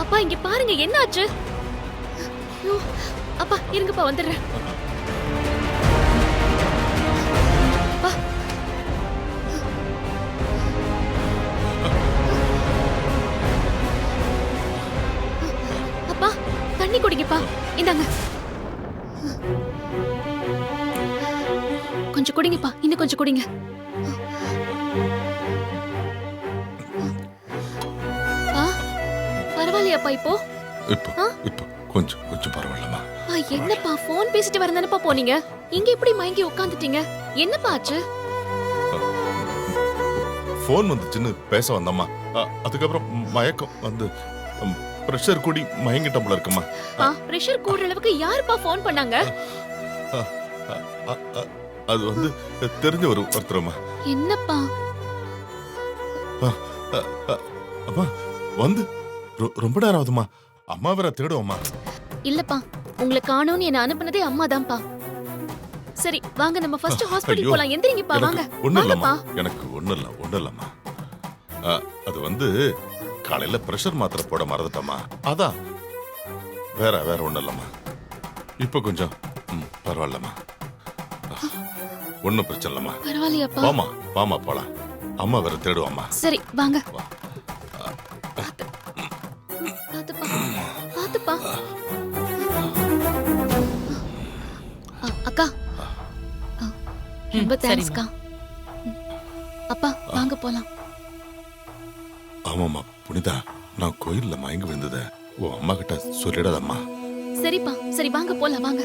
அப்பா இங்க பாருங்க என்ன ஆச்சு? ஐயோ, அப்பா இருங்கப்பா வந்துடுறேன். அப்பா. அப்பா தண்ணி குடிங்கப்பா. இந்தாங்க. கொஞ்சம் குடிங்கப்பா. இன்னும் கொஞ்சம் குடிங்க. பரவாயில்லையாப்பா இப்போ? இப்போ கொஞ்சம் கொஞ்சம் பரவாயில்லம்மா. என்னப்பா போன் பேசிட்டு வரதானப்பா போனீங்க? இங்க எப்படி மயங்கி உட்கார்ந்துட்டீங்க? என்னப்பா ஆச்சு? ஃபோன் வந்துச்சுன்னு பேச வந்தம்மா. அதுக்கப்புறம் மயக்கம் வந்து பிரஷர் கூடி மயங்கிட்ட போல இருக்குமா. பிரஷர் கூடுற அளவுக்கு யாருப்பா போன் பண்ணாங்க? அது வந்து தெரிஞ்ச ஒருத்தரம்மா. என்னப்பா? அம்மா வந்து ரொம்ப நேரம் ஆகுதுமா. அம்மா வேற தேடுவோம்மா. இல்லப்பா, உங்களை காணோம்னு என்ன அனுப்புனதே அம்மாதான்ப்பா. சரி வாங்க நம்ம ஃபர்ஸ்ட் ஹாஸ்பிடல் போலாம். எந்திரிங்கப்பா வாங்க. ஒண்ணு இல்லம்மா. எனக்கு ஒண்ணு இல்லம்மா. அது வந்து காலையில பிரஷர் மாத்திரை போட மறந்துட்டம்மா. அதான் வேற ஒண்ணு இல்லம்மா. இப்போ கொஞ்சம் பரவாயில்லம்மா. ஒண்ணும் பிரச்சனை இல்லம்மா. பரவாயில்லையாப்பா? வாமா போலாம். அம்மா வேற தேடுவாம்மா. சரி வாங்க. பாத்துப்பா. அக்கா ரொம்ப தேங்க்ஸ்க்கா. அப்பா வாங்க போலாம். ஆமாம்மா புனிதா, நான் கோயில்ல மயங்கி விழுந்தத உன் அம்மா கிட்ட சொல்லிடாதம்மா. சரிப்பா, சரி வாங்க போலாம் வாங்க.